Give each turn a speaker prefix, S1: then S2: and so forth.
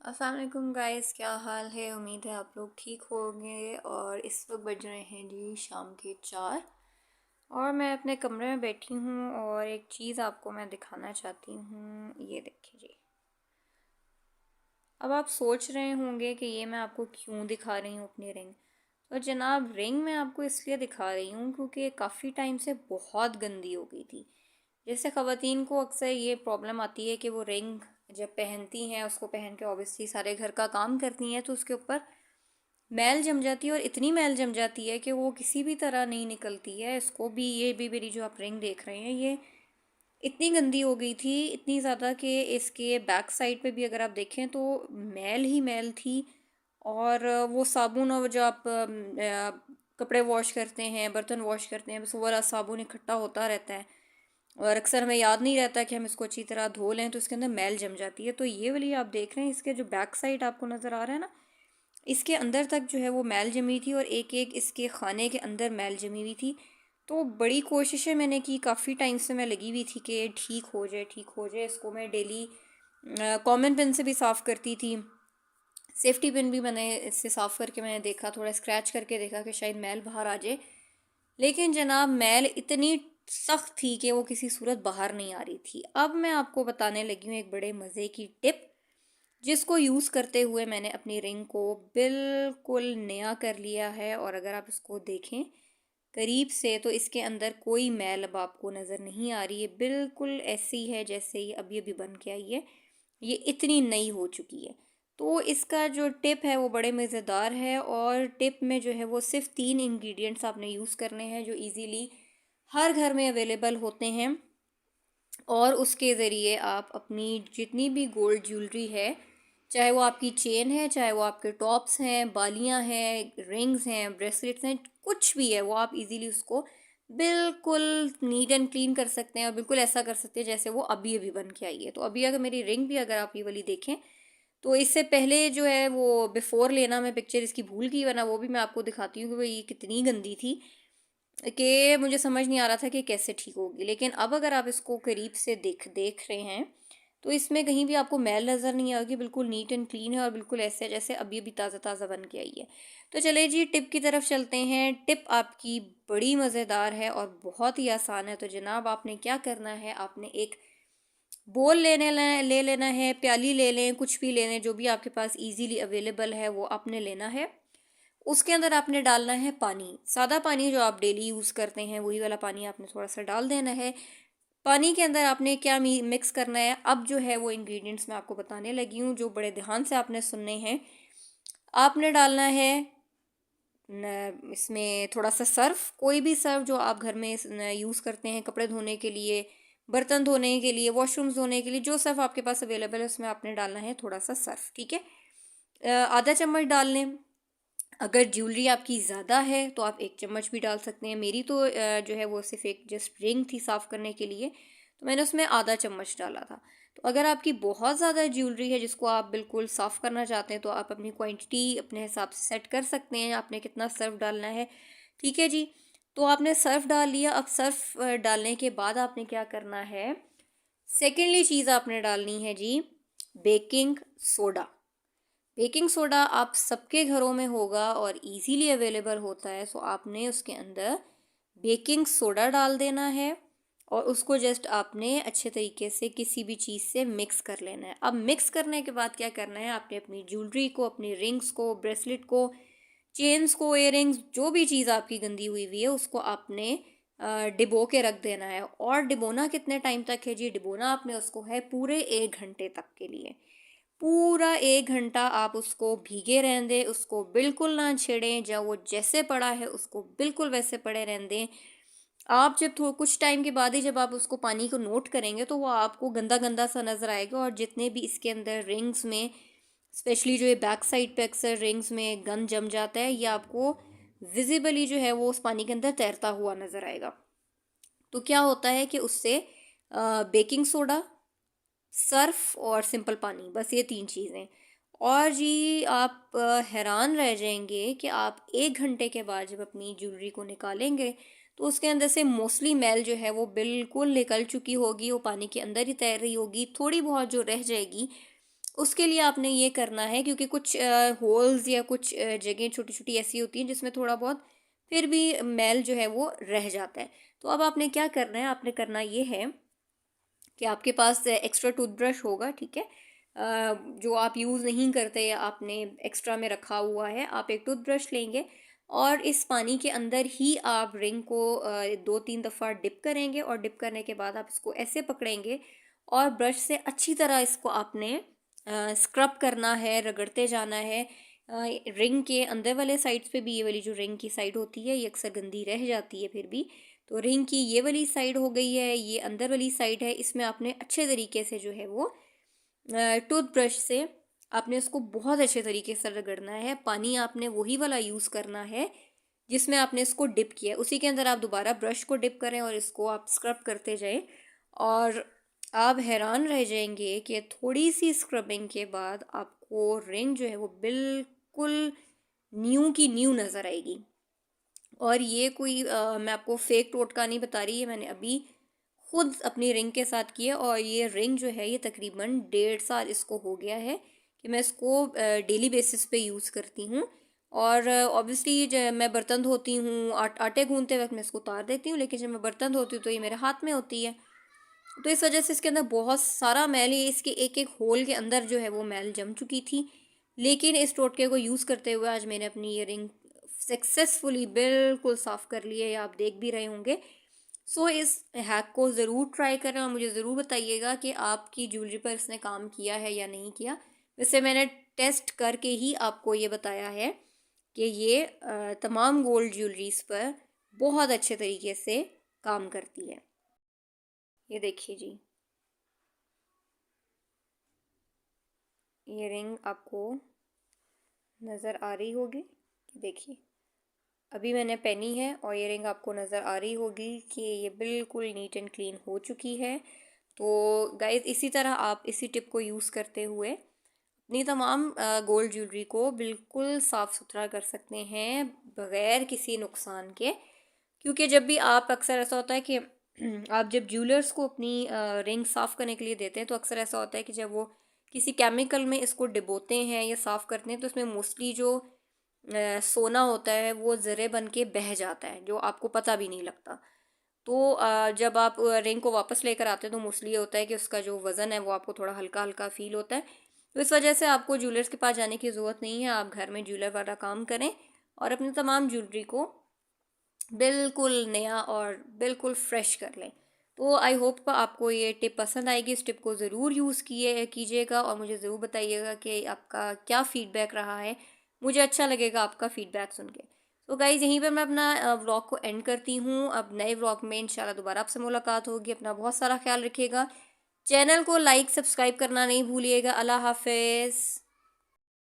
S1: अस्सलाम वालेकुम गाइस, क्या हाल है। उम्मीद है आप लोग ठीक होंगे। और इस वक्त बज रहे हैं जी शाम के 4 और मैं अपने कमरे में बैठी हूँ और एक चीज़ आपको मैं दिखाना चाहती हूँ। ये देखिए जी। अब आप सोच रहे होंगे कि ये मैं आपको क्यों दिखा रही हूँ अपनी रिंग। तो जनाब, रिंग मैं आपको इसलिए दिखा रही हूँ क्योंकि काफ़ी टाइम से बहुत गंदी हो गई थी। जैसे ख़वातीन को अक्सर ये प्रॉब्लम आती है कि वो रिंग जब पहनती हैं, उसको पहन के ऑब्वियसली सारे घर का काम करती हैं, तो उसके ऊपर मैल जम जाती है और इतनी मैल जम जाती है कि वो किसी भी तरह नहीं निकलती है। इसको भी, ये भी मेरी जो आप रिंग देख रहे हैं, ये इतनी गंदी हो गई थी, इतनी ज़्यादा कि इसके बैक साइड पे भी अगर आप देखें तो मैल ही मैल थी। और वो साबुन, और जो आप कपड़े वॉश करते हैं, बर्तन वॉश करते हैं, बस वो वाला साबुन इकट्ठा होता रहता है और अक्सर हमें याद नहीं रहता कि हम इसको अच्छी तरह धो लें, तो इसके अंदर मैल जम जाती है। तो ये वाली आप देख रहे हैं, इसके जो बैक साइड आपको नज़र आ रहा है ना, इसके अंदर तक जो है वो मैल जमी थी और एक एक इसके खाने के अंदर मैल जमी हुई थी। तो बड़ी कोशिशें मैंने की, काफ़ी टाइम से मैं लगी हुई थी कि ठीक हो जाए, ठीक हो जाए। इसको मैं डेली कॉमन पेन से भी साफ़ करती थी, सेफ्टी पिन भी मैंने इससे साफ़ करके मैंने देखा, थोड़ा स्क्रैच करके देखा कि शायद मैल बाहर आ जाए। लेकिन जनाब, मैल इतनी सख्त थी कि वो किसी सूरत बाहर नहीं आ रही थी। अब मैं आपको बताने लगी हूँ एक बड़े मज़े की टिप, जिसको यूज़ करते हुए मैंने अपनी रिंग को बिल्कुल नया कर लिया है। और अगर आप इसको देखें करीब से तो इसके अंदर कोई मैल अब आपको नज़र नहीं आ रही है, बिल्कुल ऐसी है जैसे ये अभी अभी बन के आई है। ये इतनी नई हो चुकी है। तो इसका जो टिप है वो बड़े मज़ेदार है, और टिप में जो है वो सिर्फ 3 इंग्रेडिएंट्स आपने यूज़ करने हैं जो इजीली हर घर में अवेलेबल होते हैं। और उसके ज़रिए आप अपनी जितनी भी गोल्ड ज्वेलरी है, चाहे वो आपकी चेन है, चाहे वो आपके टॉप्स हैं, बालियां हैं, रिंग्स हैं, ब्रेसलेट्स हैं, कुछ भी है, वो आप इजीली उसको बिल्कुल नीट एंड क्लीन कर सकते हैं और बिल्कुल ऐसा कर सकते हैं जैसे वो अभी अभी बन के आई है। तो अभी अगर मेरी रिंग भी अगर आप ये वाली देखें, तो इससे पहले जो है वो बिफ़ोर लेना मैं पिक्चर इसकी भूल गई, वरना वो भी मैं आपको दिखाती हूँ कि भाई ये कितनी गंदी थी कि मुझे समझ नहीं आ रहा था कि कैसे ठीक होगी। लेकिन अब अगर आप इसको करीब से देख देख रहे हैं तो इसमें कहीं भी आपको मैल नज़र नहीं आएगी, बिल्कुल नीट एंड क्लीन है और बिल्कुल ऐसे है जैसे अभी अभी ताज़ा ताज़ा बन के आई है। तो चले जी, टिप की तरफ चलते हैं। टिप आपकी बड़ी मज़ेदार है और बहुत ही आसान है। तो जनाब, आपने क्या करना है, आपने एक बोल ले लेना है, प्याली ले लें, कुछ भी ले लें, जो भी आपके पास इजीली अवेलेबल है वो आपने लेना है। उसके अंदर आपने डालना है पानी, सादा पानी जो आप डेली यूज़ करते हैं, वही वाला पानी आपने थोड़ा सा डाल देना है। पानी के अंदर आपने क्या मिक्स करना है, अब जो है वो इंग्रेडिएंट्स मैं आपको बताने लगी हूँ जो बड़े ध्यान से आपने सुनने हैं। आपने डालना है इसमें थोड़ा सा सर्फ, कोई भी सर्फ जो आप घर में यूज़ करते हैं कपड़े धोने के लिए, बर्तन धोने के लिए, वॉशरूम्स धोने के लिए, जो सर्फ आपके पास अवेलेबल है उसमें आपने डालना है थोड़ा सा सर्फ, ठीक है। आधा चम्मच डाल लें। अगर ज्वेलरी आपकी ज़्यादा है तो आप 1 चम्मच भी डाल सकते हैं। मेरी तो जो है वो सिर्फ एक जस्ट रिंग थी साफ़ करने के लिए, तो मैंने उसमें आधा चम्मच डाला था। तो अगर आपकी बहुत ज़्यादा ज्वेलरी है जिसको आप बिल्कुल साफ़ करना चाहते हैं, तो आप अपनी क्वांटिटी अपने हिसाब से सेट कर सकते हैं, आपने कितना सर्फ डालना है, ठीक है जी। तो आपने सर्फ डाल लिया। अब सर्फ डालने के बाद आपने क्या करना है, सेकेंडली चीज़ आपने डालनी है जी, बेकिंग सोडा। बेकिंग सोडा आप सबके घरों में होगा और इजीली अवेलेबल होता है, सो आपने उसके अंदर बेकिंग सोडा डाल देना है और उसको जस्ट आपने अच्छे तरीके से किसी भी चीज़ से मिक्स कर लेना है। अब मिक्स करने के बाद क्या करना है, आपने अपनी ज्वेलरी को, अपनी रिंग्स को, ब्रेसलेट को, चेन्स को, इयररिंग्स, जो भी चीज़ आपकी गंदी हुई हुई है उसको आपने डिबो के रख देना है। और डिबोना कितने टाइम तक है जी, डिबोना आपने उसको है पूरे 1 घंटे तक के लिए। पूरा 1 घंटा आप उसको भीगे रहने दें, उसको बिल्कुल ना छेड़ें, जब वो जैसे पड़ा है उसको बिल्कुल वैसे पड़े रहने दें। आप जब थोड़ा कुछ टाइम के बाद ही जब आप उसको पानी को नोट करेंगे तो वो आपको गंदा गंदा सा नज़र आएगा, और जितने भी इसके अंदर रिंग्स में, स्पेशली जो ये बैक साइड पे अक्सर रिंग्स में गंद जम जाता है, ये आपको विजिबली जो है वो उस पानी के अंदर तैरता हुआ नज़र आएगा। तो क्या होता है कि उससे बेकिंग सोडा, सर्फ और सिंपल पानी, बस ये 3 चीज़ें। और जी आप हैरान रह जाएंगे कि आप 1 घंटे के बाद जब अपनी ज्वेलरी को निकालेंगे तो उसके अंदर से मोस्टली मैल जो है वो बिल्कुल निकल चुकी होगी, वो पानी के अंदर ही तैर रही होगी। थोड़ी बहुत जो रह जाएगी उसके लिए आपने ये करना है, क्योंकि कुछ होल्स या कुछ जगह छोटी छोटी ऐसी होती हैं जिसमें थोड़ा बहुत फिर भी मैल जो है वो रह जाता है। तो अब आपने क्या करना है, आपने करना ये है कि आपके पास एक्स्ट्रा टूथब्रश होगा, ठीक है, जो आप यूज़ नहीं करते या आपने एक्स्ट्रा में रखा हुआ है, आप एक टूथब्रश लेंगे और इस पानी के अंदर ही आप रिंग को 2-3 दफ़ा डिप करेंगे और डिप करने के बाद आप इसको ऐसे पकड़ेंगे और ब्रश से अच्छी तरह इसको आपने स्क्रब करना है, रगड़ते जाना है। रिंग के अंदर वाले साइड्स पे भी, ये वाली जो रिंग की साइड होती है ये अक्सर गंदी रह जाती है फिर भी, तो रिंग की ये वाली साइड हो गई है, ये अंदर वाली साइड है, इसमें आपने अच्छे तरीके से जो है वो टूथब्रश से आपने उसको बहुत अच्छे तरीके से रगड़ना है। पानी आपने वही वाला यूज़ करना है जिसमें आपने इसको डिप किया है, उसी के अंदर आप दोबारा ब्रश को डिप करें और इसको आप स्क्रब करते जाएं और आप हैरान रह जाएंगे कि थोड़ी सी स्क्रबिंग के बाद आपको रिंग जो है वो बिल्कुल न्यू की न्यू नज़र आएगी। और ये कोई मैं आपको फेक टोटका नहीं बता रही है, मैंने अभी खुद अपनी रिंग के साथ किया और ये रिंग जो है ये तकरीबन 1.5 साल इसको हो गया है कि मैं इसको डेली बेसिस पे यूज़ करती हूँ। और ऑब्वियसली जब मैं बर्तन धोती हूँ, आटे गूंदते वक्त मैं इसको उतार देती हूँ, लेकिन जब मैं बर्तन धोती हूँ तो ये मेरे हाथ में होती है, तो इस वजह से इसके अंदर बहुत सारा मैल, ये इसके एक एक होल के अंदर जो है वो मैल जम चुकी थी। लेकिन इस टोटके को यूज़ करते हुए आज मैंने अपनी ये रिंग सक्सेसफुली बिल्कुल साफ़ कर ली है, आप देख भी रहे होंगे। सो इस हैक को ज़रूर ट्राई करें और मुझे ज़रूर बताइएगा कि आपकी ज्वेलरी पर इसने काम किया है या नहीं किया। वैसे मैंने टेस्ट करके ही आपको ये बताया है कि ये तमाम गोल्ड ज्वेलरीज पर बहुत अच्छे तरीके से काम करती है। ये देखिए जी, ये रिंग आपको नज़र आ रही होगी, देखिए अभी मैंने पहनी है और ये रिंग आपको नज़र आ रही होगी कि ये बिल्कुल नीट एंड क्लीन हो चुकी है। तो गाइस इसी तरह आप इसी टिप को यूज़ करते हुए अपनी तमाम गोल्ड ज्वेलरी को बिल्कुल साफ़ सुथरा कर सकते हैं बग़ैर किसी नुकसान के। क्योंकि जब भी आप, अक्सर ऐसा होता है कि आप जब ज्वेलर्स को अपनी रिंग साफ़ करने के लिए देते हैं तो अक्सर ऐसा होता है कि जब वो किसी केमिकल में इसको डिबोते हैं या साफ़ करते हैं तो उसमें मोस्टली जो सोना होता है वो ज़रे बन के बह जाता है, जो आपको पता भी नहीं लगता। तो जब आप रिंग को वापस लेकर आते हैं तो मोस्टली ये होता है कि उसका जो वज़न है वो आपको थोड़ा हल्का हल्का फील होता है। तो इस वजह से आपको ज्वेलर्स के पास जाने की ज़रूरत नहीं है, आप घर में ज्वेलर वाला काम करें और अपनी तमाम ज्वेलरी को बिल्कुल नया और बिल्कुल फ्रेश कर लें। तो आई होप आपको ये टिप पसंद आएगी, इस टिप को ज़रूर यूज़ कीजिएगा और मुझे ज़रूर बताइएगा कि आपका क्या फ़ीडबैक रहा है। मुझे अच्छा लगेगा आपका फ़ीडबैक सुन के। तो गाइज़ यहीं पर मैं अपना व्लॉग को एंड करती हूँ। अब नए व्लॉग में इंशाल्लाह दोबारा आपसे मुलाकात होगी। अपना बहुत सारा ख्याल रखिएगा। चैनल को लाइक सब्सक्राइब करना नहीं भूलिएगा। अल्लाह हाफ़िज़।